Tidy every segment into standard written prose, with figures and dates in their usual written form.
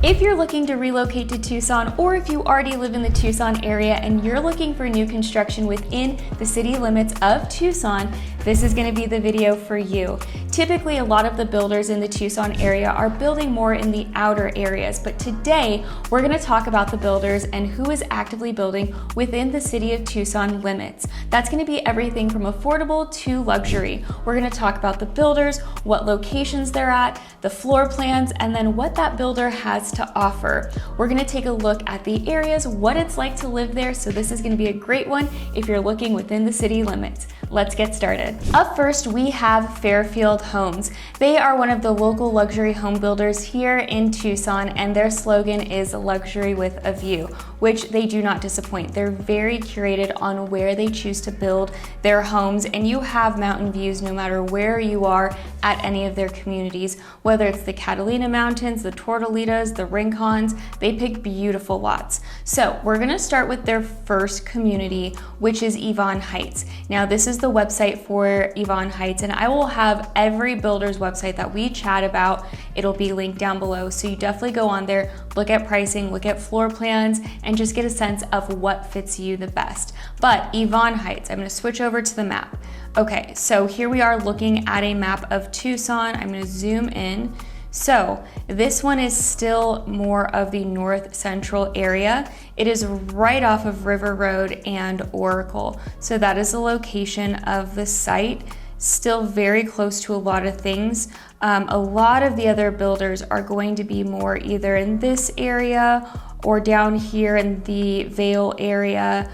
If you're looking to relocate to Tucson, or if you already live in the Tucson area and you're looking for new construction within the city limits of Tucson, this is going to be the video for you. Typically, a lot of the builders in the Tucson area are building more in the outer areas, but today we're going to talk about the builders and who is actively building within the city of Tucson limits. That's going to be everything from affordable to luxury. We're going to talk about the builders, what locations they're at, the floor plans, and then what that builder has to offer. We're going to take a look at the areas, what it's like to live there, so this is going to be a great one if you're looking within the city limits. Let's get started. Up first, we have Fairfield Homes. They are one of the local luxury home builders here in Tucson, and their slogan is luxury with a view, which they do not disappoint. They're very curated on where they choose to build their homes, and you have mountain views no matter where you are at any of their communities, whether it's the Catalina Mountains, the Tortolitas, the Rincons. They pick beautiful lots. So we're gonna start with their first community, which is Yvonne Heights. Now this is the website for Yvonne Heights, and I will have every builder's website that we chat about. It'll be linked down below, so you definitely go on there, look at pricing, look at floor plans, and just get a sense of what fits you the best. But Yvonne Heights, I'm gonna switch over to the map. Okay, so here we are looking at a map of Tucson. I'm gonna zoom in. So this one is still more of the north central area. It is right off of River Road and Oracle. So that is the location of the site. Still very close to a lot of things. A lot of the other builders are going to be more either in this area or down here in the Vale area,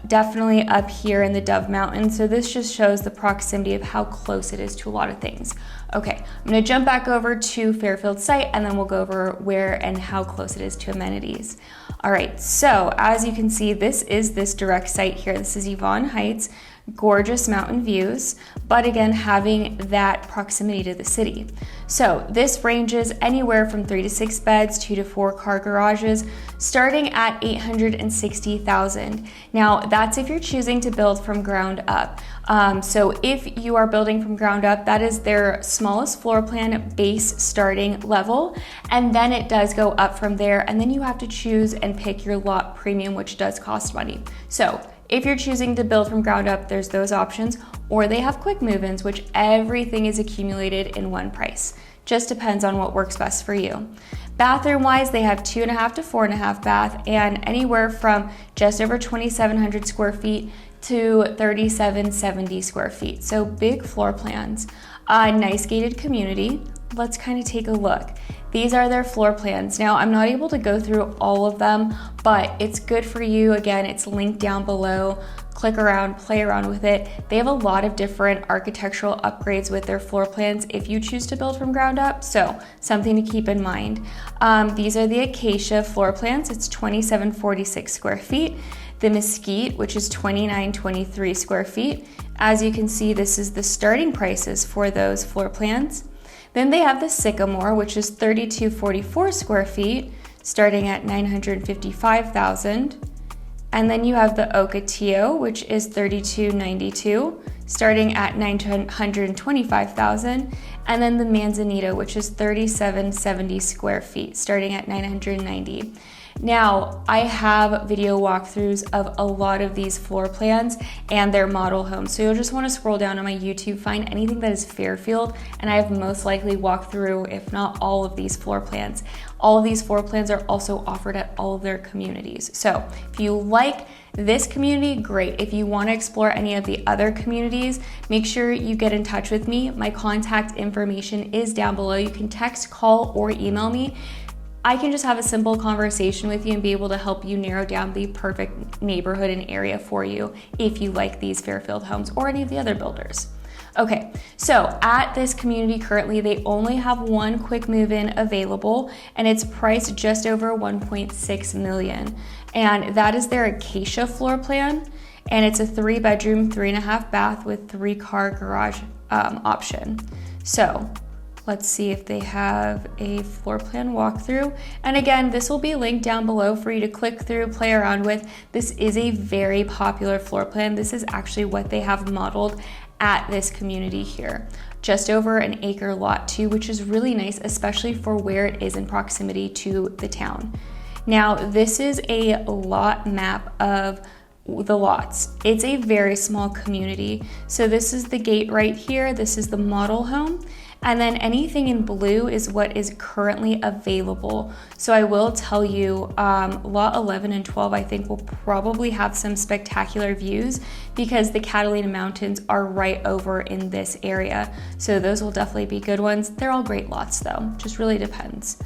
definitely up here in the Dove Mountains. So this just shows the proximity of how close it is to a lot of things. Okay, I'm gonna jump back over to Fairfield site and then we'll go over where and how close it is to amenities. All right, so as you can see, this is this direct site here. This is Yvonne Heights. Gorgeous mountain views, but again, having that proximity to the city. So this ranges anywhere from 3 to 6 beds, 2 to 4 car garages, starting at $860,000. Now that's if you're choosing to build from ground up. So if you are building from ground up, that is their smallest floor plan base starting level. And then it does go up from there. And then you have to choose and pick your lot premium, which does cost money. So if you're choosing to build from ground up, there's those options, or they have quick move-ins, which everything is accumulated in one price. Just depends on what works best for you. Bathroom-wise, they have 2.5 to 4.5 bath, and anywhere from just over 2,700 square feet to 3,770 square feet. So big floor plans. Nice gated community. Let's kind of take a look. These are their floor plans. Now, I'm not able to go through all of them, but it's good for you. Again, it's linked down below. Click around, play around with it. They have a lot of different architectural upgrades with their floor plans if you choose to build from ground up, so something to keep in mind. These are the Acacia floor plans. It's 2,746 square feet. The Mesquite, which is 2,923 square feet. As you can see, this is the starting prices for those floor plans. Then they have the Sycamore, which is 3,244 square feet, starting at $955,000. And then you have the Ocotillo, which is 3,292, starting at $925,000. And then the Manzanita, which is 3,770 square feet, starting at $990,000. Now, I have video walkthroughs of a lot of these floor plans and their model homes. So you'll just want to scroll down on my YouTube, find anything that is Fairfield, and I have most likely walked through, if not all of these floor plans. All of these floor plans are also offered at all of their communities. So if you like this community, great. If you want to explore any of the other communities, make sure you get in touch with me. My contact information is down below. You can text, call, or email me. I can just have a simple conversation with you and be able to help you narrow down the perfect neighborhood and area for you if you like these Fairfield homes or any of the other builders. Okay, so at this community currently, they only have one quick move-in available, and it's priced just over $1.6 million. And that is their Acacia floor plan, and it's a 3-bedroom, 3.5 bath with 3-car garage option. So let's see if they have a floor plan walkthrough. And again, this will be linked down below for you to click through, play around with. This is a very popular floor plan. This is actually what they have modeled at this community here. just over an acre lot too, which is really nice, especially for where it is in proximity to the town. Now, this is a lot map of the lots. It's a very small community. So this is the gate right here. This is the model home. And then anything in blue is what is currently available. So I will tell you, lot 11 and 12, I think will probably have some spectacular views because the Catalina Mountains are right over in this area. So those will definitely be good ones. They're all great lots though, just really depends.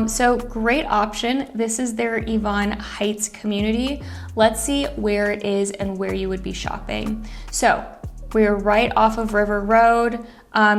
So great option. This is their Yvonne Heights community. Let's see where it is and where you would be shopping. So we're right off of River Road.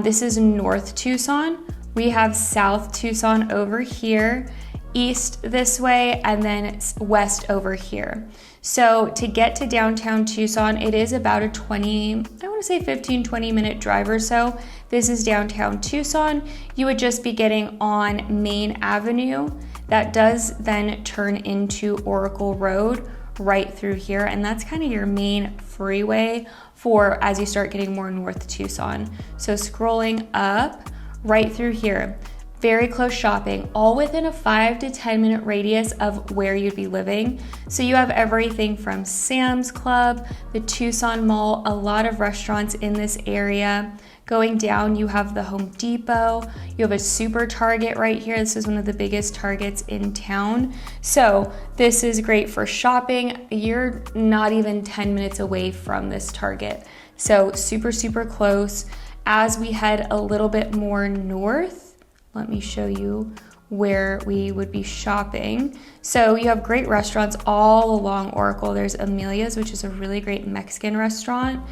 This is North Tucson. We have South Tucson over here, east this way, and then west over here. So to get to downtown Tucson, it is about a 15, 20 minute drive or so. This is downtown Tucson. You would just be getting on Main Avenue. That does then turn into Oracle Road right through here. And that's kind of your main freeway for as you start getting more north Tucson. So scrolling up right through here, very close shopping, all within a 5 to 10 minute radius of where you'd be living. So you have everything from Sam's Club, the Tucson Mall, a lot of restaurants in this area. Going down, you have the Home Depot, you have a super Target right here. This is one of the biggest Targets in town. So this is great for shopping. You're not even 10 minutes away from this Target. So super, super close. As we head a little bit more north, let me show you where we would be shopping. So you have great restaurants all along Oracle. There's Amelia's, which is a really great Mexican restaurant.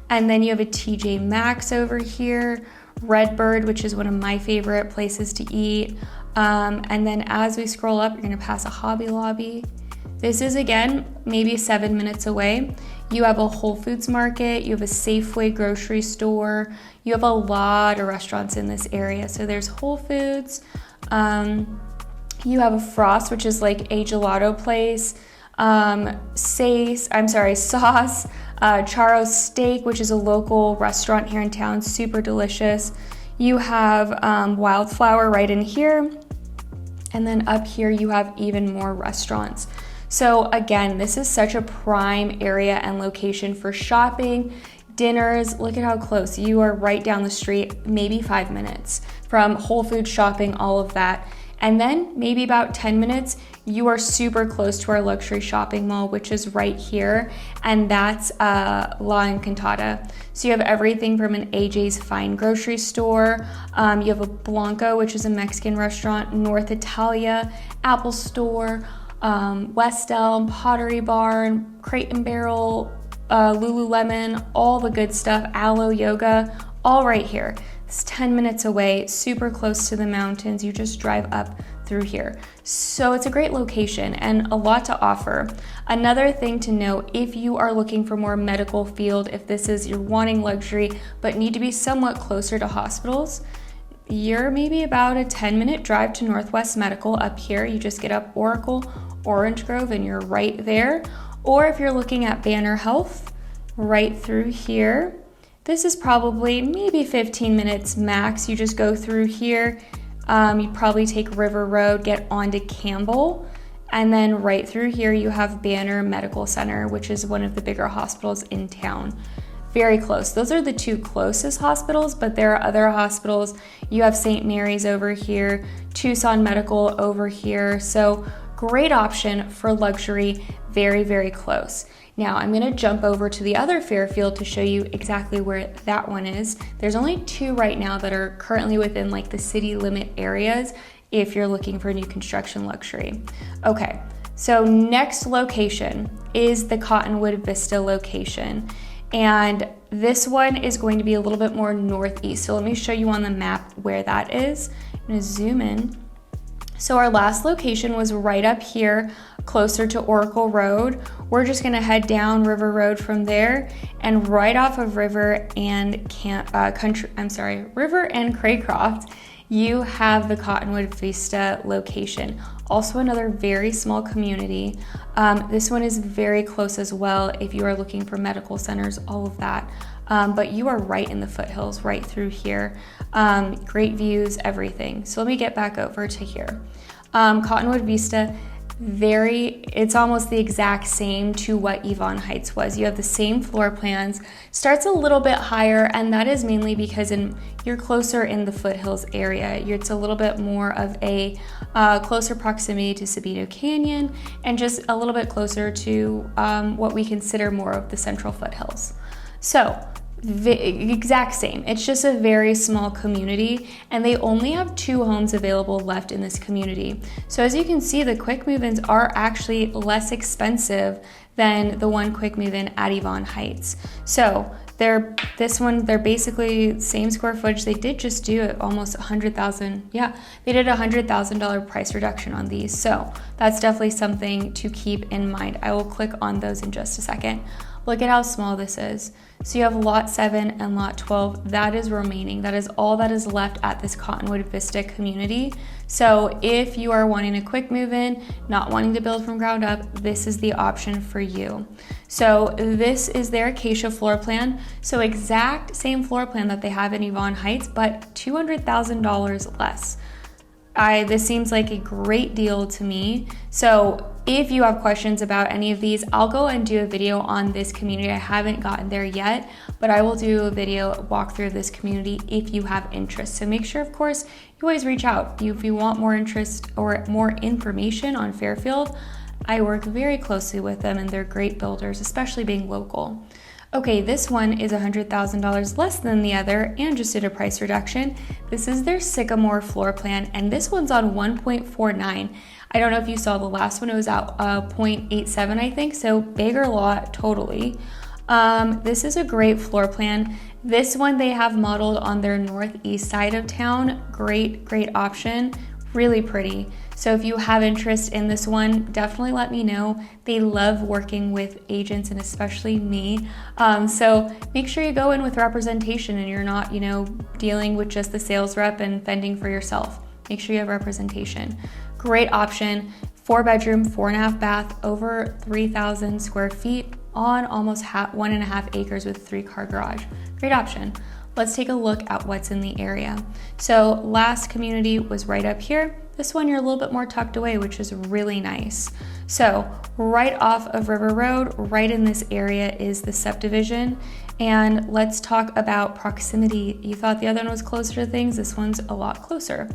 And then you have a TJ Maxx over here, Redbird, which is one of my favorite places to eat. And then as we scroll up, you're gonna pass a Hobby Lobby. This is, again, maybe 7 minutes away. You have a Whole Foods Market, you have a Safeway grocery store, you have a lot of restaurants in this area. So there's Whole Foods, you have a Frost, which is like a gelato place, Sauce, Charo's Steak, which is a local restaurant here in town, super delicious. You have Wildflower right in here, and then up here you have even more restaurants. So again, this is such a prime area and location for shopping, dinners. Look at how close. You are right down the street, maybe 5 minutes from Whole Foods shopping, all of that. And then maybe about 10 minutes, you are super close to our luxury shopping mall, which is right here. And that's La Encantada. So you have everything from an AJ's Fine Grocery Store. You have a Blanco, which is a Mexican restaurant, North Italia, Apple Store, West Elm, Pottery Barn, Crate and Barrel, Lululemon, all the good stuff, Aloe Yoga, all right here. It's 10 minutes away, super close to the mountains. You just drive up through here. So it's a great location and a lot to offer. Another thing to note, if you are looking for more medical field, if this is you're wanting luxury but need to be somewhat closer to hospitals, you're maybe about a 10-minute drive to Northwest Medical up here. You just get up Oracle, Orange Grove, and you're right there. Or if you're looking at Banner Health, right through here, this is probably maybe 15 minutes max. You just go through here. You probably take River Road, get onto Campbell, and then right through here you have Banner Medical Center, which is one of the bigger hospitals in town. Very close. Those are the two closest hospitals, but there are other hospitals. You have St. Mary's over here, Tucson Medical over here. So great option for luxury, very, very close. Now I'm gonna jump over to the other Fairfield to show you exactly where that one is. There's only two right now that are currently within like the city limit areas if you're looking for new construction luxury. Okay, so next location is the Cottonwood Vista location. And this one is going to be a little bit more northeast. So let me show you on the map where that is. I'm gonna zoom in. So our last location was right up here, closer to Oracle Road. We're just gonna head down River Road from there, and right off of River and Craycroft, you have the Cottonwood Vista location. Also another very small community. This one is very close as well if you are looking for medical centers, all of that. but you are right in the foothills right through here. Great views, everything. So let me get back over to here. Cottonwood Vista, it's almost the exact same to what Yvonne Heights was. You have the same floor plans, starts a little bit higher, and that is mainly because you're closer in the foothills area. It's a little bit more of a closer proximity to Sabino Canyon and just a little bit closer to what we consider more of the central foothills. So the exact same. It's just a very small community, and they only have 2 homes available left in this community. So as you can see, the quick move-ins are actually less expensive than the one quick move-in at Yvonne Heights. So they're basically same square footage. They did just do it almost $100,000. Yeah, they did a $100,000 price reduction on these. So that's definitely something to keep in mind. I will click on those in just a second. Look at how small this is. So you have lot 7 and lot 12. That is remaining. That is all that is left at this Cottonwood Vista community. So if you are wanting a quick move in, not wanting to build from ground up, this is the option for you. So this is their Acacia floor plan. So exact same floor plan that they have in Yvonne Heights, but $200,000 less. This seems like a great deal to me. So if you have questions about any of these, I'll go and do a video on this community. I haven't gotten there yet, but I will do a video walkthrough of this community if you have interest. So make sure, of course, you always reach out. If you want more interest or more information on Fairfield, I work very closely with them and they're great builders, especially being local. Okay, this one is $100,000 less than the other and just did a price reduction. This is their Sycamore floor plan, and this one's on 1.49. I don't know if you saw the last one, it was at 0.87, I think, so bigger lot, totally. This is a great floor plan. This one they have modeled on their northeast side of town. Great option, really pretty. So if you have interest in this one, definitely let me know. They love working with agents and especially me. So make sure you go in with representation and you're not, dealing with just the sales rep and fending for yourself. Make sure you have representation. Great option, 4-bedroom, 4.5 bath, over 3,000 square feet on almost 1.5 acres with 3-car garage. Great option. Let's take a look at what's in the area. So last community was right up here. This one you're a little bit more tucked away, which is really nice. So right off of River Road, right in this area is the subdivision. And let's talk about proximity. You thought the other one was closer to things. This one's a lot closer.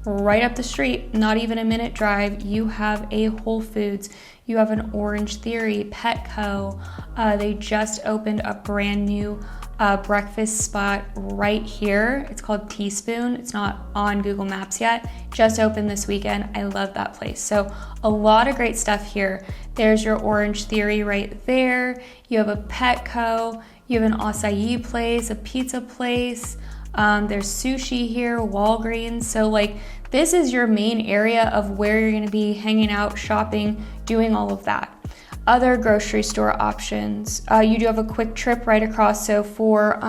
Right up the street, not even a minute drive, you have a Whole Foods. You have an Orange Theory, Petco. They just opened a brand new breakfast spot right here. It's called Teaspoon. It's not on Google Maps yet. Just opened this weekend. I love that place. So a lot of great stuff here. There's your Orange Theory right there. You have a Petco. You have an acai place, a pizza place. There's sushi here, Walgreens. So this is your main area of where you're going to be hanging out, shopping, doing all of that. Other grocery store options. You do have a quick trip right across, so for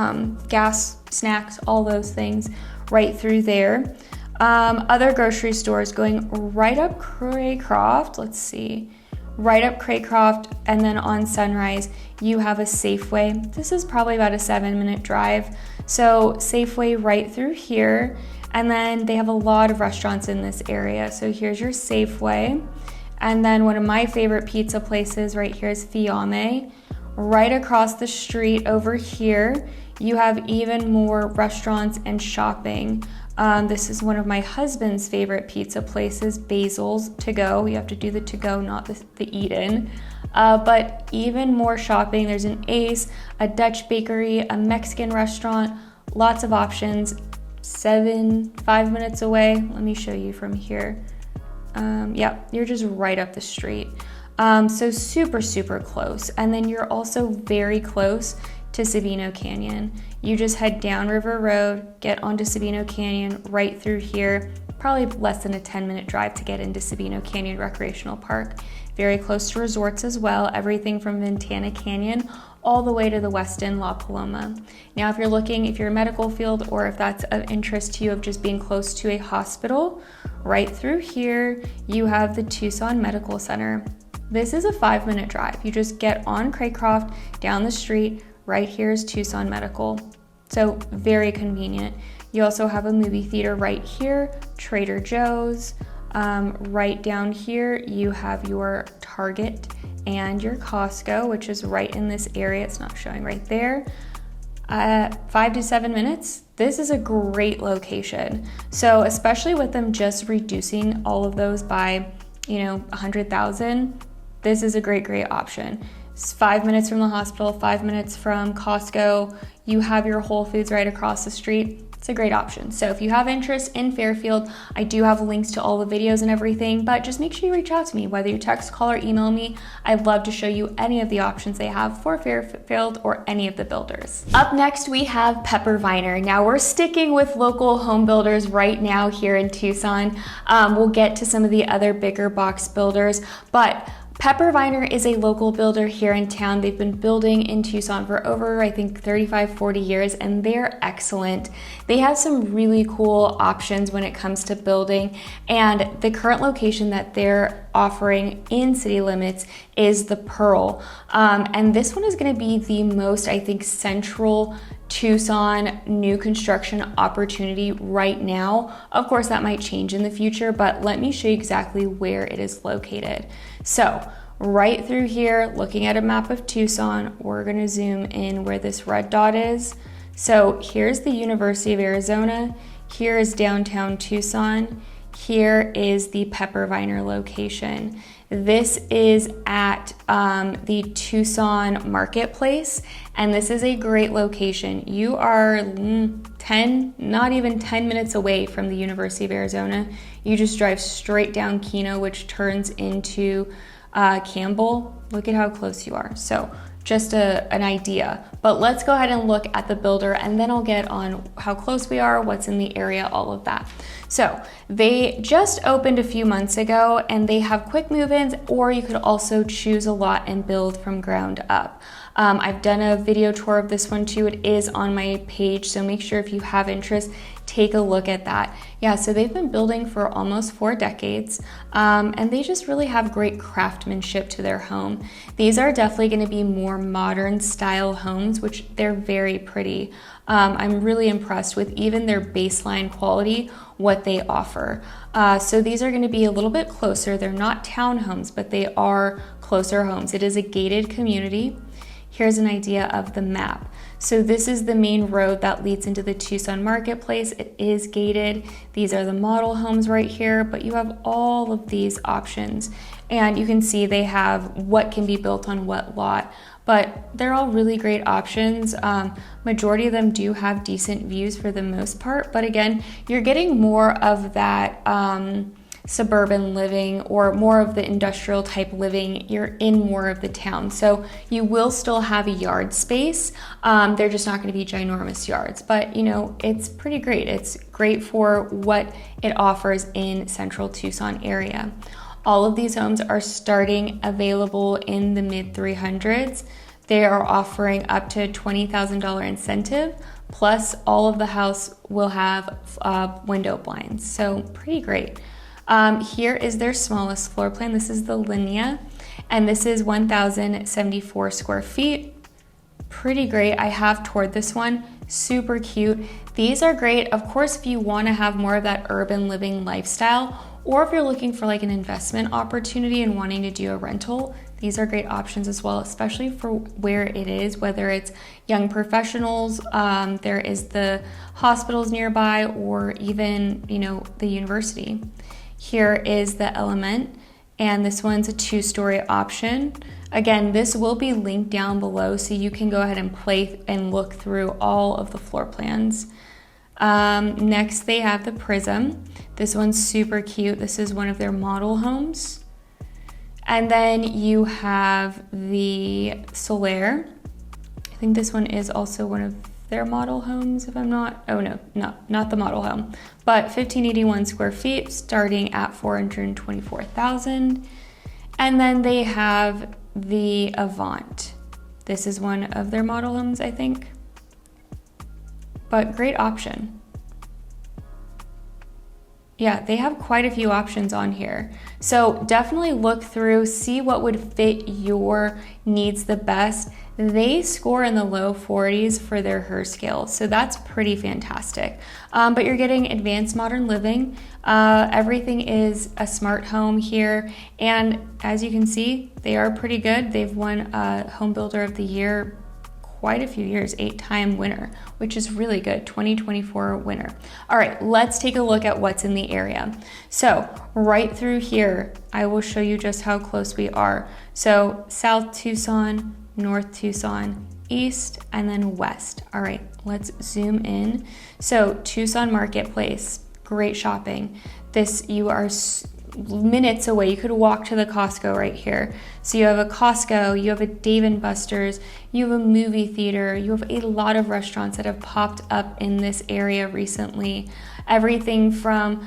gas, snacks, all those things right through there. Other grocery stores going right up Craycroft, let's see, right up Craycroft, and then on Sunrise, you have a Safeway. This is probably about a 7-minute drive. So Safeway right through here, and then they have a lot of restaurants in this area. So here's your Safeway. And then one of my favorite pizza places right here is Fiamme. Right across the street over here, you have even more restaurants and shopping. This is one of my husband's favorite pizza places, Basil's To Go. You have to do the to go, not the eat in. But even more shopping. There's an Ace, a Dutch bakery, a Mexican restaurant, lots of options. 5 minutes away. Let me show you from here. Yep, you're just right up the street. So super close. And then you're also very close to Sabino Canyon. You just head down River Road, get onto Sabino Canyon right through here. Probably less than a 10-minute drive to get into Sabino Canyon Recreational Park. Very close to resorts as well, everything from Ventana Canyon all the way to the Westin La Paloma. Now, if you're a medical field, or if that's of interest to you of just being close to a hospital, right through here, you have the Tucson Medical Center. This is a 5-minute drive. You just get on Craycroft, down the street, right here is Tucson Medical. So very convenient. You also have a movie theater right here, Trader Joe's. Right down here, you have your Target and your Costco, which is right in this area. It's not showing right there. 5 to 7 minutes. This is a great location. So especially with them just reducing all of those by, 100,000, this is a great option. It's 5 minutes from the hospital, 5 minutes from Costco. You have your Whole Foods right across the street. It's a great option. So if you have interest in Fairfield, I do have links to all the videos and everything, but just make sure you reach out to me, whether you text, call, or email me. I'd love to show you any of the options they have for Fairfield or any of the builders. Up next, we have Pepper Viner. Now we're sticking with local home builders right now here in Tucson. We'll get to some of the other bigger box builders, but Pepper Viner is a local builder here in town. They've been building in Tucson for over, I think, 35, 40 years, and they're excellent. They have some really cool options when it comes to building, and the current location that they're offering in city limits is the Pearl. And this one is gonna be the most, I think, central Tucson new construction opportunity right now. Of course, that might change in the future, but let me show you exactly where it is located. So right through here, looking at a map of Tucson, we're gonna zoom in where this red dot is. So here's the University of Arizona. Here is downtown Tucson. Here is the Pepper Viner location. This is at the Tucson Marketplace, and this is a great location. You are not even 10 minutes away from the University of Arizona. You just drive straight down Keno, which turns into Campbell. Look at how close you are. So just an idea. But let's go ahead and look at the builder, and then I'll get on how close we are, what's in the area, all of that. So they just opened a few months ago, and they have quick move-ins, or you could also choose a lot and build from ground up. I've done a video tour of this one too. It is on my page, so make sure if you have interest, take a look at that. Yeah, so they've been building for almost 4 decades, and they just really have great craftsmanship to their home. These are definitely gonna be more modern style homes, which they're very pretty. I'm really impressed with even their baseline quality, what they offer. So these are gonna be a little bit closer. They're not townhomes, but they are closer homes. It is a gated community. Here's an idea of the map. So this is the main road that leads into the Tucson Marketplace. It is gated. These are the model homes right here, but you have all of these options. And you can see they have what can be built on what lot, but they're all really great options. Majority of them do have decent views for the most part, but again, you're getting more of that suburban living or more of the industrial type living. You're in more of the town, so you will still have a yard space. They're just not going to be ginormous yards, but it's pretty great. It's great for what it offers in central Tucson area. All of these homes are starting available in the mid 300s. They are offering up to $20,000 incentive, plus all of the house will have window blinds, so pretty great. Here is their smallest floor plan. This is the Linea, and this is 1,074 square feet. Pretty great. I have toured this one. Super cute. These are great, of course, if you want to have more of that urban living lifestyle, or if you're looking for like an investment opportunity and wanting to do a rental. These are great options as well, especially for where it is, whether it's young professionals, there is the hospitals nearby, or even, the university. Here is the Element, and this one's a 2-story option. Again, this will be linked down below, so you can go ahead and play and look through all of the floor plans. Next, they have the Prism. This one's super cute. This is one of their model homes. And then you have the Solaire. I think this one is also one of their model homes, if I'm not, not the model home, but 1,581 square feet, starting at $424,000. And then they have the Avant. This is one of their model homes, I think, but great option. Yeah, they have quite a few options on here. So definitely look through, see what would fit your needs the best. They score in the low 40s for their HER scale, so that's pretty fantastic. But you're getting advanced modern living. Everything is a smart home here, and as you can see, they are pretty good. They've won Home Builder of the Year quite a few years, 8-time winner, which is really good, 2024 winner. All right, let's take a look at what's in the area. So right through here, I will show you just how close we are. So South Tucson, North Tucson, East, and then West. All right, let's zoom in. So Tucson Marketplace, great shopping. You are minutes away. You could walk to the Costco right here. So you have a Costco, you have a Dave & Buster's, you have a movie theater, you have a lot of restaurants that have popped up in this area recently. Everything from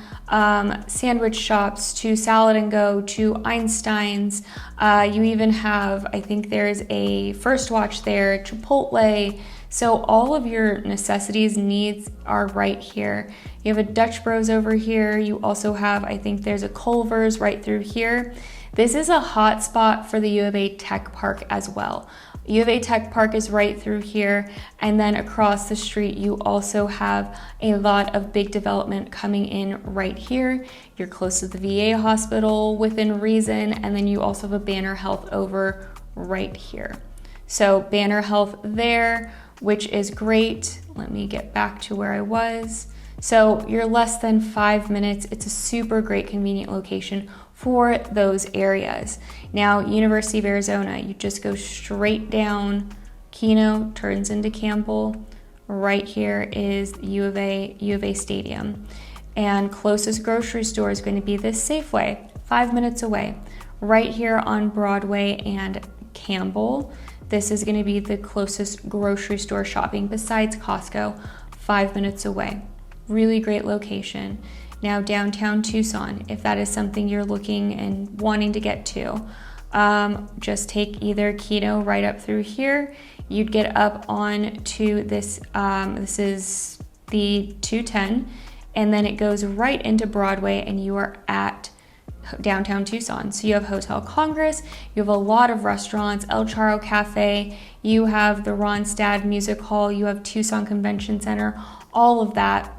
sandwich shops to Salad and Go to Einstein's. You even have, I think there's a First Watch there, Chipotle. So all of your necessities, needs are right here. You have a Dutch Bros over here. You also have, I think there's a Culver's right through here. This is a hot spot for the U of A Tech Park as well. U of A Tech Park is right through here, and then across the street you also have a lot of big development coming in right here. You're close to the VA hospital within reason, and then you also have a Banner Health over right here. So Banner Health there, which is great. Let me get back to where I was. So you're less than 5 minutes. It's a super great convenient location for those areas. Now, University of Arizona, you just go straight down. Keno turns into Campbell. Right here is U of A Stadium. And closest grocery store is going to be this Safeway, 5 minutes away. Right here on Broadway and Campbell. This is going to be the closest grocery store shopping besides Costco, 5 minutes away. Really great location. Now downtown Tucson, if that is something you're looking and wanting to get to, just take either Keno right up through here. You'd get up on to this, this is the 210, and then it goes right into Broadway and you are at downtown Tucson. So you have Hotel Congress, you have a lot of restaurants, El Charro Cafe, you have the Ronstadt Music Hall, you have Tucson Convention Center, all of that,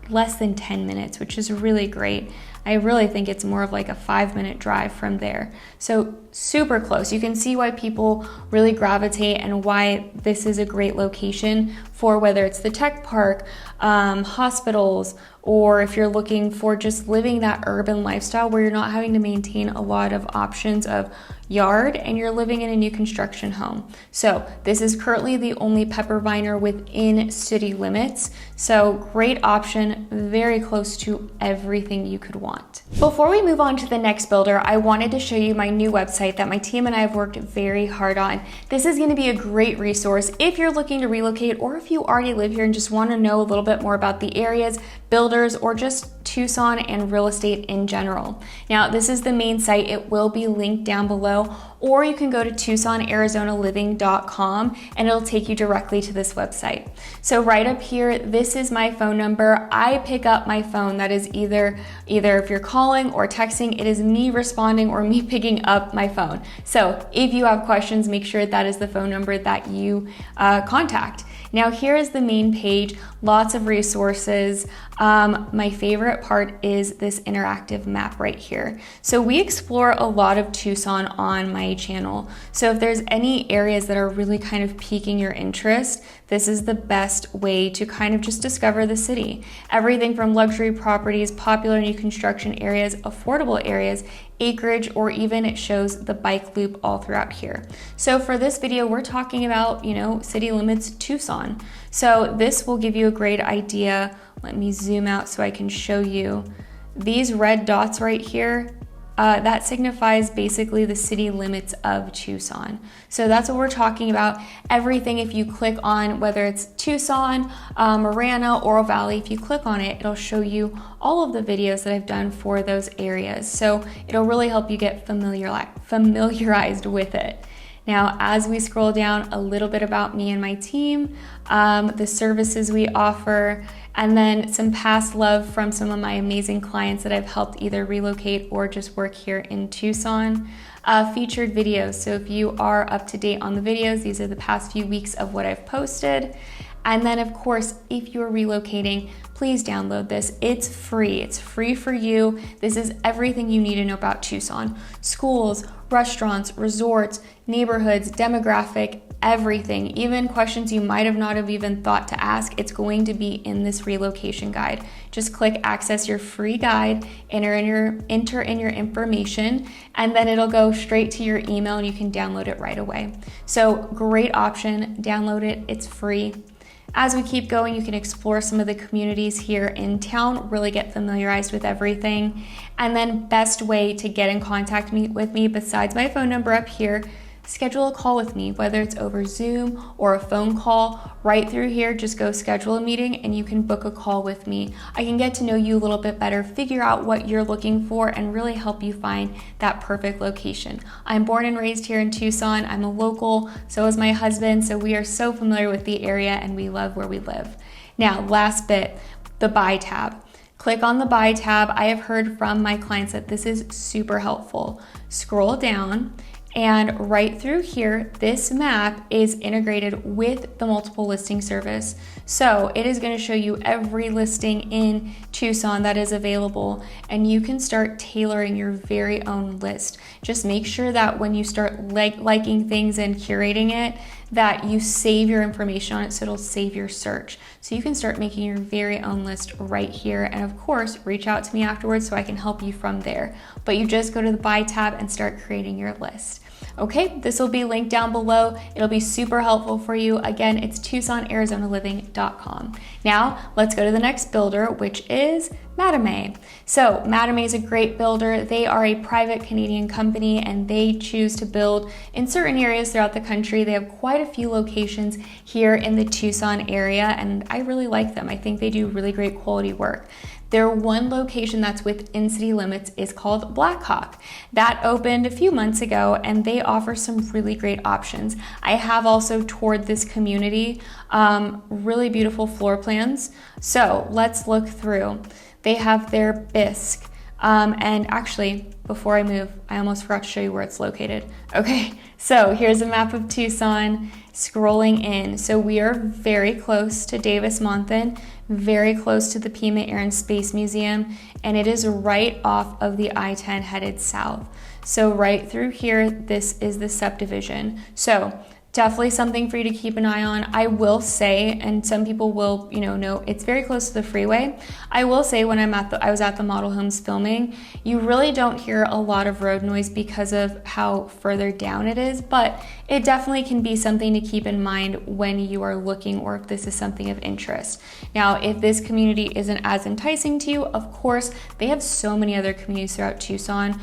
less than 10 minutes, which is really great. I really think it's more of like a 5-minute drive from there. So super close. You can see why people really gravitate and why this is a great location for whether it's the tech park, hospitals, or if you're looking for just living that urban lifestyle where you're not having to maintain a lot of options of yard and you're living in a new construction home. So this is currently the only pepper viner within city limits. So great option, very close to everything you could want. Before we move on to the next builder, I wanted to show you my new website that my team and I have worked very hard on. This is going to be a great resource if you're looking to relocate or if you already live here and just want to know a little bit more about the areas, builders, or just Tucson and real estate in general. Now, this is the main site. It will be linked down below, or you can go to TucsonArizonaLiving.com and it'll take you directly to this website. So right up here, this is my phone number. I pick up my phone. That is either if you're calling or texting, it is me responding or me picking up my phone. So if you have questions, make sure that is the phone number that you contact. Now here is the main page, lots of resources. My favorite part is this interactive map right here. So we explore a lot of Tucson on my channel. So if there's any areas that are really kind of piquing your interest, this is the best way to kind of just discover the city. Everything from luxury properties, popular new construction areas, affordable areas, acreage, or even it shows the bike loop all throughout here. So for this video, we're talking about, city limits Tucson. So this will give you a great idea. Let me zoom out so I can show you. These red dots right here, that signifies basically the city limits of Tucson. So that's what we're talking about. Everything, if you click on, whether it's Tucson, Marana, Oro Valley, if you click on it, it'll show you all of the videos that I've done for those areas. So it'll really help you get familiarized with it. Now, as we scroll down, a little bit about me and my team, the services we offer, and then some past love from some of my amazing clients that I've helped either relocate or just work here in Tucson. Featured videos. So if you are up to date on the videos, these are the past few weeks of what I've posted. And then of course, if you're relocating, please download this. It's free. It's free for you. This is everything you need to know about Tucson. Schools, restaurants, resorts, neighborhoods, demographic, everything. Even questions you might have not have even thought to ask, it's going to be in this relocation guide. Just click access your free guide, enter in your information, and then it'll go straight to your email and you can download it right away. So great option, download it, it's free. As we keep going, you can explore some of the communities here in town, really get familiarized with everything. And then best way to get in contact with me besides my phone number up here, schedule a call with me, whether it's over Zoom or a phone call. Right through here, just go schedule a meeting and you can book a call with me. I can get to know you a little bit better, figure out what you're looking for, and really help you find that perfect location. I'm born and raised here in Tucson. I'm a local, so is my husband, so we are so familiar with the area and we love where we live. Now, last bit, the buy tab. Click on the buy tab. I have heard from my clients that this is super helpful. Scroll down. And right through here, this map is integrated with the multiple listing service. So it is going to show you every listing in Tucson that is available, and you can start tailoring your very own list. Just make sure that when you start liking things and curating it, that you save your information on it so it'll save your search. So you can start making your very own list right here. And of course, reach out to me afterwards so I can help you from there. But you just go to the buy tab and start creating your list. Okay, this will be linked down below. It'll be super helpful for you. Again, it's TucsonArizonaLiving.com. Now, let's go to the next builder, which is Madame. So Madame is a great builder. They are a private Canadian company and they choose to build in certain areas throughout the country. They have quite a few locations here in the Tucson area and I really like them. I think they do really great quality work. Their one location that's within city limits is called Blackhawk. That opened a few months ago and they offer some really great options. I have also toured this community, really beautiful floor plans. So let's look through. They have their bisque. And actually, before I move, I almost forgot to show you where it's located. Okay, so here's a map of Tucson, scrolling in. So we are very close to Davis-Monthan, very close to the Pima Air and Space Museum, and it is right off of the I-10 headed south. So right through here, this is the subdivision. So definitely something for you to keep an eye on. I will say, and some people will, know it's very close to the freeway. I will say when I was at the model homes filming, you really don't hear a lot of road noise because of how further down it is, but it definitely can be something to keep in mind when you are looking or if this is something of interest. Now, if this community isn't as enticing to you, of course, they have so many other communities throughout Tucson.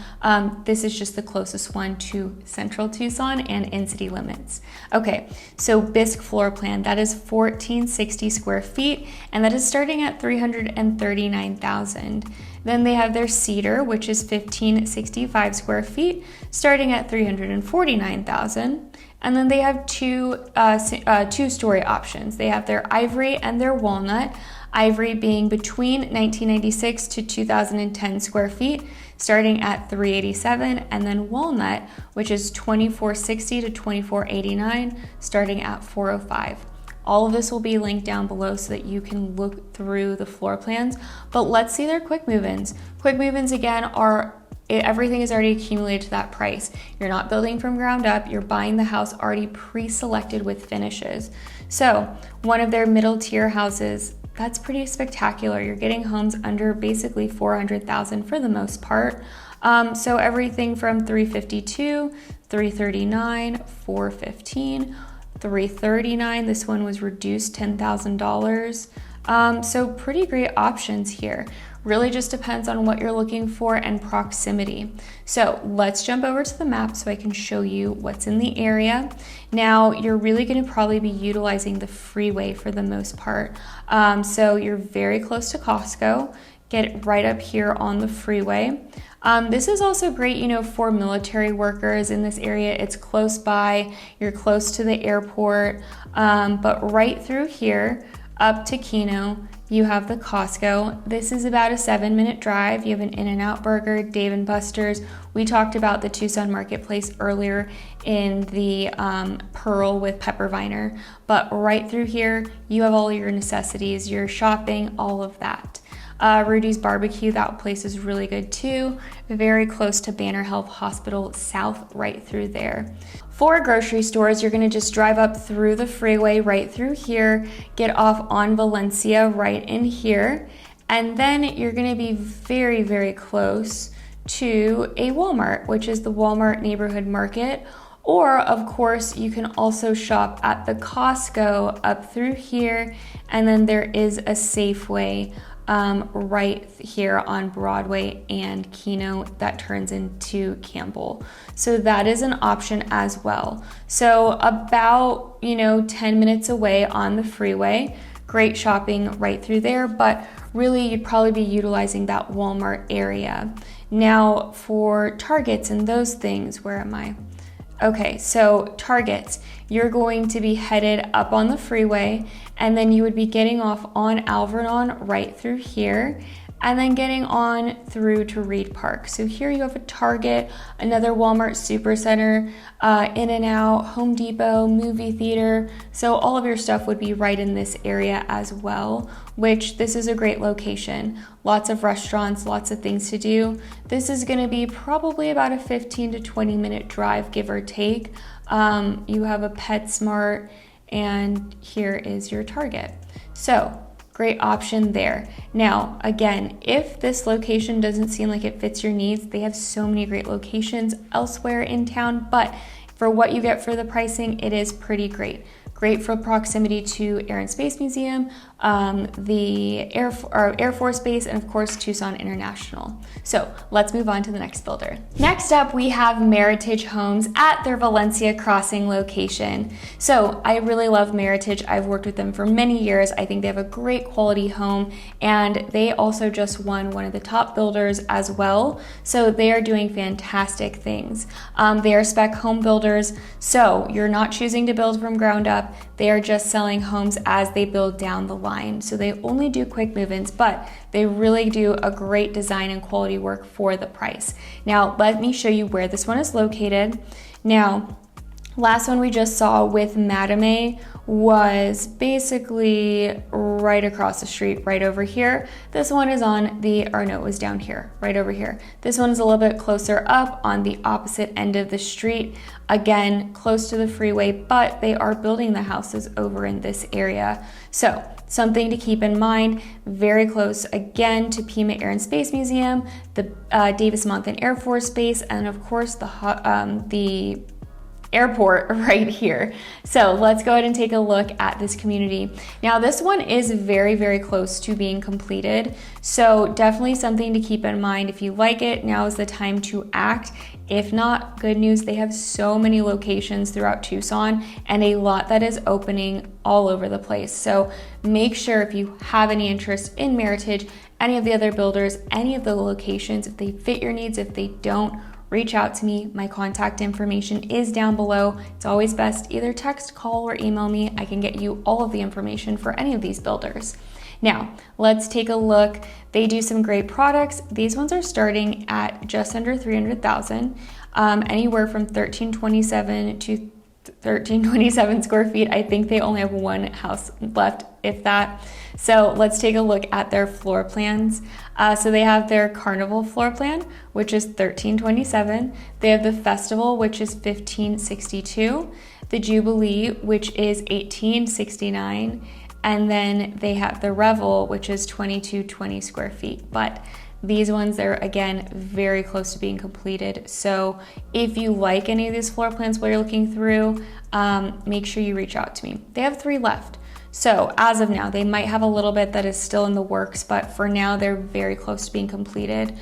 This is just the closest one to central Tucson and in city limits. Okay, so bisque floor plan, that is 1460 square feet, and that is starting at $339,000. Then they have their cedar, which is 1565 square feet, starting at $349,000. And then they have two-story options. They have their ivory and their walnut. Ivory being between 1996 to 2010 square feet, starting at $387, and then walnut, which is 2460 to 2489, starting at $405. All of this will be linked down below so that you can look through the floor plans. But let's see their quick move-ins. Quick move-ins again everything is already accumulated to that price. You're not building from ground up, you're buying the house already pre-selected with finishes. So one of their middle tier houses, that's pretty spectacular. You're getting homes under basically $400,000 for the most part. So everything from $352, $339, $415, $339. This one was reduced $10,000. So pretty great options here. Really just depends on what you're looking for and proximity. So let's jump over to the map so I can show you what's in the area. Now, you're really going to probably be utilizing the freeway for the most part. So you're very close to Costco. get right up here on the freeway. This is also great, you know, for military workers in this area. It's close by, you're close to the airport, but right through here, up to Keno, you have the Costco. This is about a 7-minute drive. You have an In-N-Out Burger, Dave & Buster's. We talked about the Tucson Marketplace earlier in the Pearl with Pepper Viner, but right through here, you have all your necessities, your shopping, all of that. Rudy's Barbecue, that place is really good too. Very close to Banner Health Hospital South, right through there. For grocery stores, you're gonna just drive up through the freeway right through here, get off on Valencia right in here, and then you're gonna be very, very close to a Walmart, which is the Walmart Neighborhood Market. Or, of course, you can also shop at the Costco up through here, and then there is a Safeway right here on Broadway and Keno that turns into Campbell. So that is an option as well. So about, 10 minutes away on the freeway, great shopping right through there, but really you'd probably be utilizing that Walmart area. Now for Targets and those things, where am I? Okay, so Targets, you're going to be headed up on the freeway, and then you would be getting off on Alvernon right through here, and then getting on through to Reed Park. So here you have a Target, another Walmart Supercenter, In-N-Out, Home Depot, movie theater. So all of your stuff would be right in this area as well, which this is a great location. Lots of restaurants, lots of things to do. This is gonna be probably about a 15 to 20 minute drive, give or take. You have a PetSmart, and here is your Target. So great option there. Now, again, if this location doesn't seem like it fits your needs, they have so many great locations elsewhere in town, but for what you get for the pricing, it is pretty great. Great for proximity to Air and Space Museum, the Air Force Base, and of course, Tucson International. So let's move on to the next builder. Next up, we have Meritage Homes at their Valencia Crossing location. So I really love Meritage. I've worked with them for many years. I think they have a great quality home, and they also just won one of the top builders as well. So they are doing fantastic things. They are spec home builders, so you're not choosing to build from ground up. They are just selling homes as they build down the line. So they only do quick move-ins, but they really do a great design and quality work for the price. Now, let me show you where this one is located. Now, last one we just saw with Madame was basically right across the street, right over here. This one is on the, or no, it was down here, right over here. This one is a little bit closer up on the opposite end of the street. Again, close to the freeway, but they are building the houses over in this area. So something to keep in mind, very close again to Pima Air and Space Museum, the Davis-Monthan Air Force Base, and of course the airport right here. So let's go ahead and take a look at this community. Now this one is very, very close to being completed. So definitely something to keep in mind. If you like it, now is the time to act. If not, good news, they have so many locations throughout Tucson and a lot that is opening all over the place. So make sure if you have any interest in Meritage, any of the other builders, any of the locations, if they fit your needs, if they don't, reach out to me. My contact information is down below. It's always best either text, call, or email me. I can get you all of the information for any of these builders. Now, let's take a look. They do some great products. These ones are starting at just under 300,000, anywhere from 1327 to 1327 square feet. I think they only have one house left, if that. So let's take a look at their floor plans. So they have their Carnival floor plan, which is 1327. They have the Festival, which is 1562. The Jubilee, which is 1869. And then they have the Revel, which is 2220 square feet. But these ones, they're again very close to being completed. So if you like any of these floor plans while you're looking through, make sure you reach out to me. They have 3 left. So as of now, they might have a little bit that is still in the works, but for now they're very close to being completed.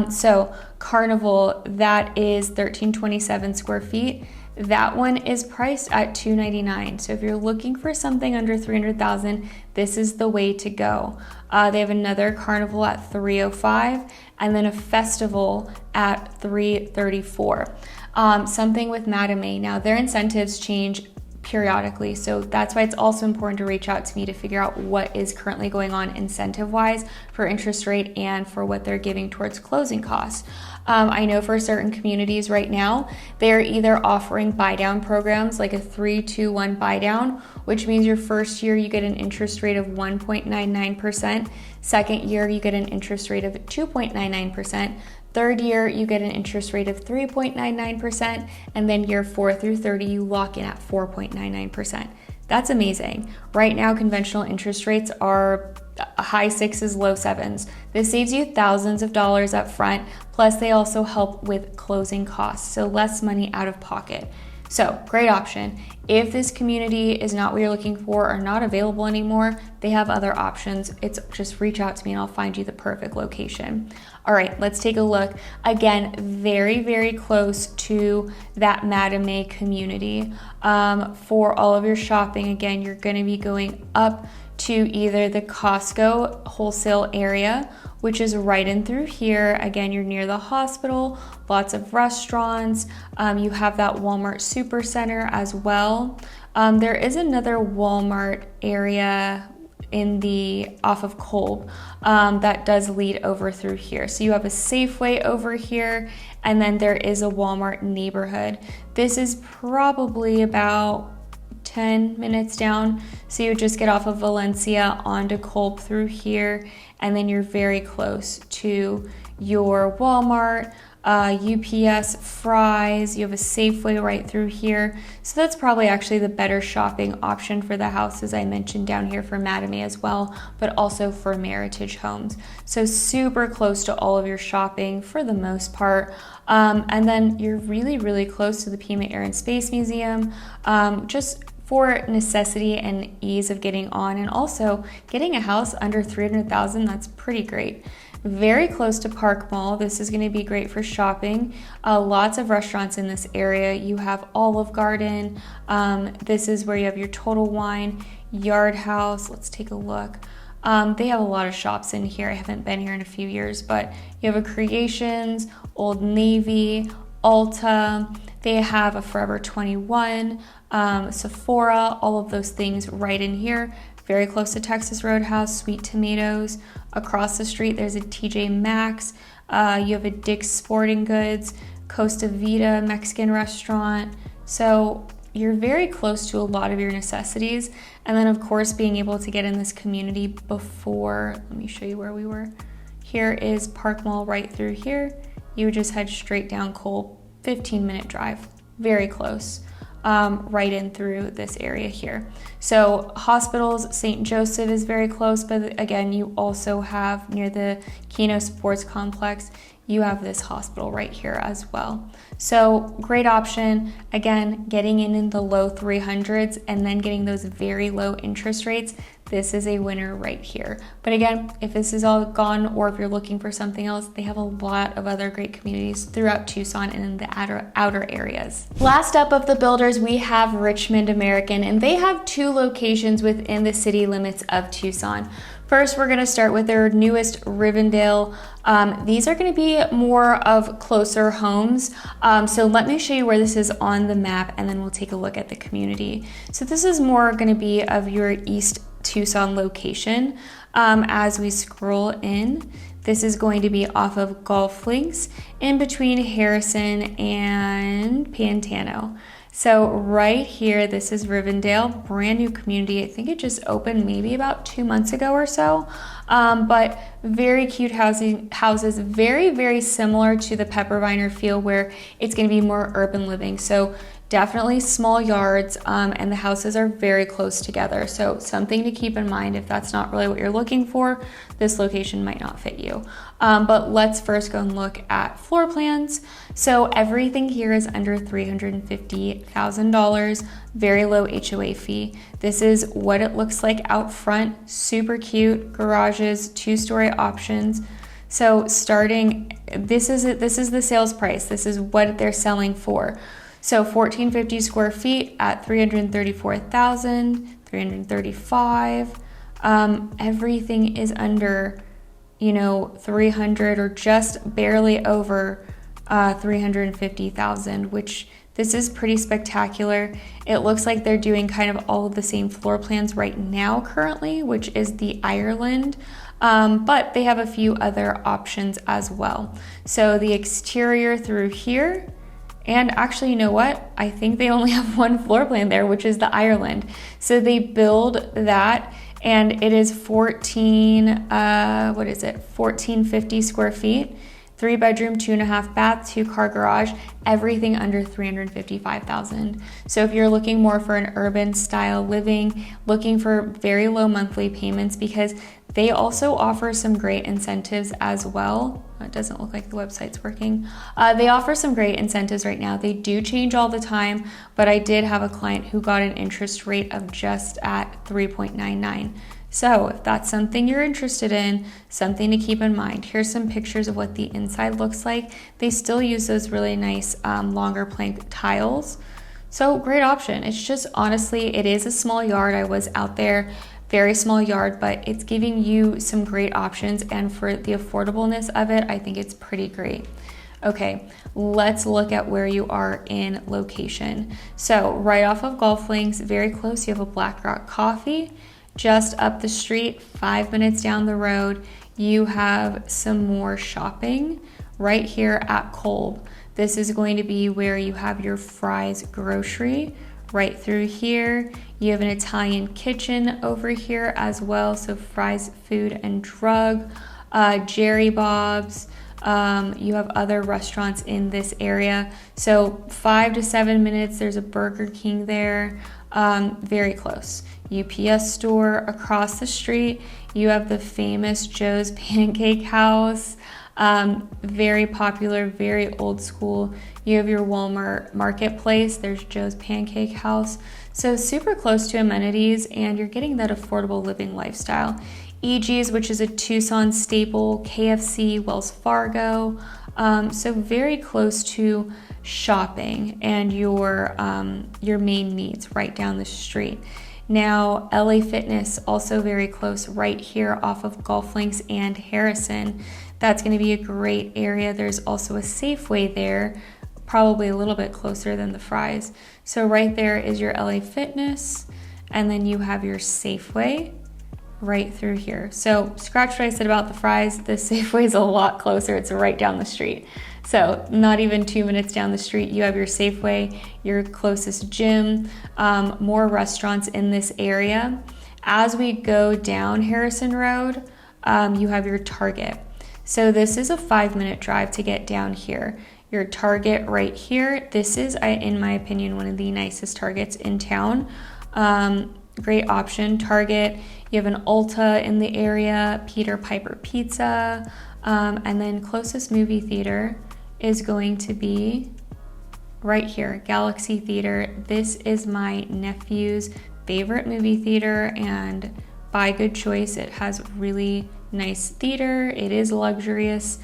So Carnival, that is 1327 square feet. That one is priced at $299. So if you're looking for something under $300,000, this is the way to go. They have another Carnival at $305 and then a Festival at $334. Something with Madame A. Now their incentives change periodically, so that's why it's also important to reach out to me to figure out what is currently going on incentive wise for interest rate and for what they're giving towards closing costs. I know for certain communities right now, they're either offering buy down programs like a 3-2-1 buy down, which means your first year you get an interest rate of 1.99%, second year you get an interest rate of 2.99%, third year, you get an interest rate of 3.99%, and then year 4 through 30, you lock in at 4.99%. That's amazing. Right now, conventional interest rates are high 6s, low 7s. This saves you thousands of dollars up front, plus they also help with closing costs, so less money out of pocket. So, great option. If this community is not what you're looking for or not available anymore, they have other options. It's just reach out to me and I'll find you the perfect location. All right, let's take a look. Again, very, very close to that Madame A community. For all of your shopping, again, you're gonna be going up to either the Costco wholesale area, which is right in through here. Again, you're near the hospital, lots of restaurants. You have that Walmart Supercenter as well. There is another Walmart area off of Kolb that does lead over through here. So you have a Safeway over here, and then there is a Walmart neighborhood. This is probably about 10 minutes down. So you just get off of Valencia onto Kolb through here, and then you're very close to your Walmart, UPS, Fry's, you have a Safeway right through here. So that's probably actually the better shopping option for the houses I mentioned down here for Madame A as well, but also for Meritage Homes. So super close to all of your shopping for the most part. And then you're really, really close to the Pima Air and Space Museum, just for necessity and ease of getting on, and also getting a house under $300,000, that's pretty great. Very close to Park Mall. This is going to be great for shopping. Lots of restaurants in this area. You have Olive Garden. This is where you have your Total Wine, Yard House. Let's take a look. They have a lot of shops in here. I haven't been here in a few years, but you have a Creations, Old Navy, Ulta. They have a Forever 21, Sephora, all of those things right in here. Very close to Texas Roadhouse, Sweet Tomatoes. Across the street, there's a TJ Maxx. You have a Dick's Sporting Goods, Costa Vida Mexican restaurant. So you're very close to a lot of your necessities. And then, of course, being able to get in this community before, let me show you where we were. Here is Park Mall right through here. You would just head straight down Kolb, 15-minute drive, very close. Right in through this area here. So hospitals, St. Joseph is very close, but again, you also have near the Keno Sports Complex, you have this hospital right here as well. So great option. Again, getting in the low 300s and then getting those very low interest rates. This is a winner right here. But again, if this is all gone or if you're looking for something else, they have a lot of other great communities throughout Tucson and in the outer areas. Last up of the builders, we have Richmond American, and they have 2 locations within the city limits of Tucson. First, we're going to start with their newest, Rivendell. These are going to be more of closer homes. So let me show you where this is on the map, and then we'll take a look at the community. So this is more going to be of your East Tucson location. As we scroll in, this is going to be off of Golf Links in between Harrison and Pantano. So right here, this is Rivendell, brand new community. I think it just opened maybe about 2 months ago or so. But very cute houses, very, very similar to the Pepperviner feel, where it's going to be more urban living. So definitely small yards, and the houses are very close together. So something to keep in mind. If that's not really what you're looking for, this location might not fit you. But let's first go and look at floor plans. So everything here is under $350,000, very low HOA fee. This is what it looks like out front, super cute, garages, 2-story options. So this is the sales price. This is what they're selling for. So 1450 square feet at 334,000, 335. Everything is under, 300 or just barely over 350,000, which this is pretty spectacular. It looks like they're doing kind of all of the same floor plans right now currently, which is the Ireland, but they have a few other options as well. So the exterior through here, and actually, you know what? I think they only have one floor plan there, which is the Ireland. So they build that, and it is 1450 square feet. 3 bedroom, 2.5 bath, 2-car garage, everything under 355,000. So if you're looking more for an urban style living, looking for very low monthly payments, because they also offer some great incentives as well. It doesn't look like the website's working. They offer some great incentives right now. They do change all the time, but I did have a client who got an interest rate of just at 3.99. So if that's something you're interested in, something to keep in mind. Here's some pictures of what the inside looks like. They still use those really nice longer plank tiles. So great option. It's just, honestly, it is a small yard. I was out there, very small yard, but it's giving you some great options. And for the affordableness of it, I think it's pretty great. Okay, let's look at where you are in location. So right off of Golf Links, very close, you have a Black Rock Coffee. Just up the street, 5 minutes down the road, you have some more shopping right here at Kolb. This is going to be where you have your Fry's grocery. Right through here, you have an Italian kitchen over here as well. So Fry's food and drug, Jerry Bob's. You have other restaurants in this area. So 5 to 7 minutes, there's a Burger King there, very close. UPS store across the street. You have the famous Joe's Pancake House, very popular, very old school. You have your Walmart Marketplace. There's Joe's Pancake House. So super close to amenities, and you're getting that affordable living lifestyle. EG's, which is a Tucson staple, KFC, Wells Fargo. So very close to shopping and your main needs right down the street. Now, LA Fitness, also very close right here off of Golf Links and Harrison. That's going to be a great area. There's also a Safeway there, probably a little bit closer than the Fry's. So right there is your LA Fitness, and then you have your Safeway right through here. So scratch what I said about the Fry's, the Safeway is a lot closer. It's right down the street. So not even 2 minutes down the street, you have your Safeway, your closest gym, more restaurants in this area. As we go down Harrison Road, you have your Target. So this is a 5-minute drive to get down here. Your Target right here. This is, in my opinion, one of the nicest Targets in town. Great option, Target. You have an Ulta in the area, Peter Piper Pizza, and then closest movie theater is going to be right here, Galaxy Theater. This is my nephew's favorite movie theater, and by good choice. It has really nice theater. It is luxurious,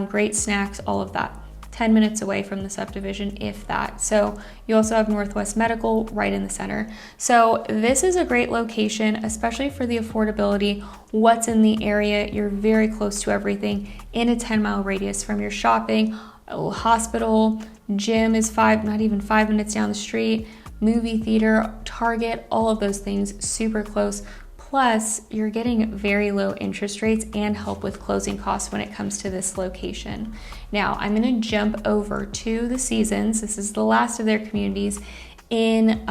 great snacks, all of that. 10 minutes away from the subdivision, if that. So you also have Northwest Medical right in the center. So this is a great location, especially for the affordability, what's in the area. You're very close to everything in a 10-mile radius from your shopping, hospital, gym is not even 5 minutes down the street, movie theater, Target, all of those things super close. Plus, you're getting very low interest rates and help with closing costs when it comes to this location. Now, I'm going to jump over to the Seasons. This is the last of their communities in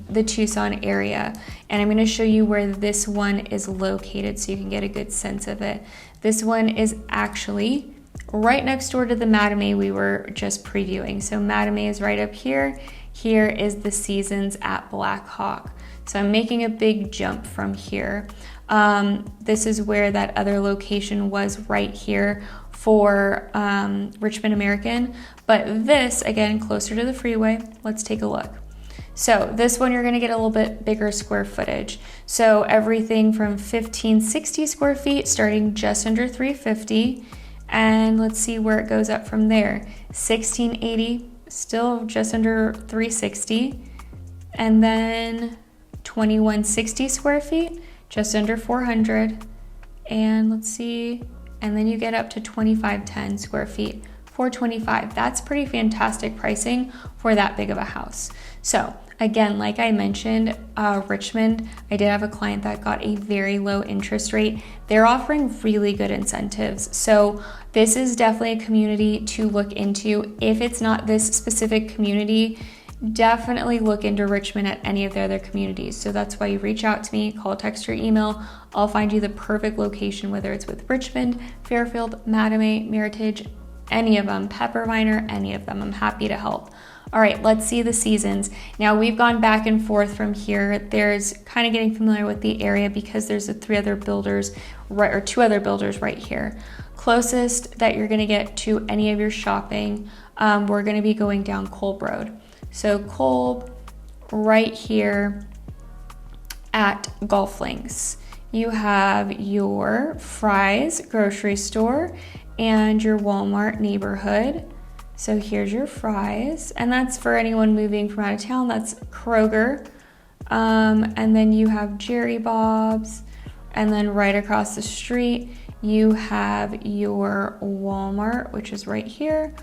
the Tucson area. And I'm going to show you where this one is located so you can get a good sense of it. This one is actually right next door to the Mattamy we were just previewing. So Mattamy is right up here. Here is the Seasons at Black Hawk. So I'm making a big jump from here. This is where that other location was right here for Richmond American. But this, again, closer to the freeway. Let's take a look. So this one, you're gonna get a little bit bigger square footage. So everything from 1560 square feet, starting just under 350. And let's see where it goes up from there. 1680, still just under 360. And then 2160 square feet, just under 400. And let's see, and then you get up to 2510 square feet, 425. That's pretty fantastic pricing for that big of a house. So again, like I mentioned, Richmond, I did have a client that got a very low interest rate. They're offering really good incentives. So this is definitely a community to look into. If it's not this specific community, definitely look into Richmond at any of their other communities. So that's why you reach out to me, call, text, or email. I'll find you the perfect location, whether it's with Richmond, Fairfield, Mattamy, Meritage, any of them, Peppermint, any of them. I'm happy to help. All right, let's see the seasons. Now we've gone back and forth from here. There's kind of getting familiar with the area because there's two other builders right here. Closest that you're gonna get to any of your shopping, we're gonna be going down Kolb Road. So Kolb, right here at Golf Links. You have your Fry's grocery store and your Walmart neighborhood. So here's your Fry's, and that's for anyone moving from out of town, that's Kroger. And then you have Jerry Bob's, and then right across the street, you have your Walmart, which is right here.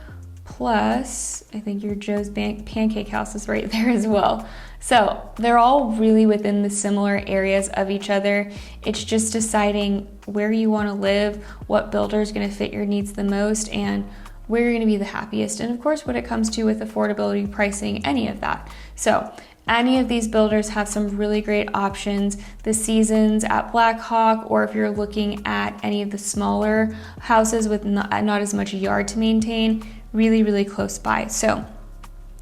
Plus, I think your Joe's Pancake House is right there as well. So they're all really within the similar areas of each other. It's just deciding where you want to live, what builder is going to fit your needs the most, and where you're going to be the happiest. And of course, when it comes to with affordability pricing, any of that. So any of these builders have some really great options. The Seasons at Black Hawk, or if you're looking at any of the smaller houses with not as much yard to maintain, really, really close by. So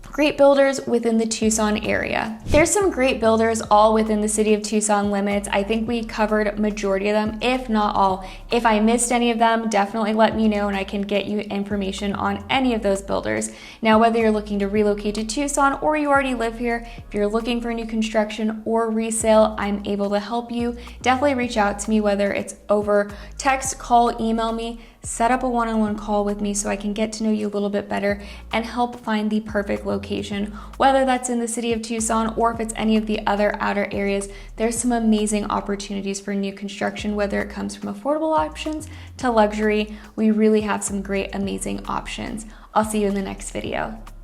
great builders within the Tucson area. There's some great builders all within the city of Tucson limits. I think we covered majority of them, if not all. If I missed any of them, definitely let me know and I can get you information on any of those builders. Now, whether you're looking to relocate to Tucson or you already live here, if you're looking for new construction or resale, I'm able to help you. Definitely reach out to me, whether it's over text, call, email me. Set up a one-on-one call with me so I can get to know you a little bit better and help find the perfect location, whether that's in the city of Tucson or if it's any of the other outer areas. There's some amazing opportunities for new construction, whether it comes from affordable options to luxury. We really have some great, amazing options. I'll see you in the next video.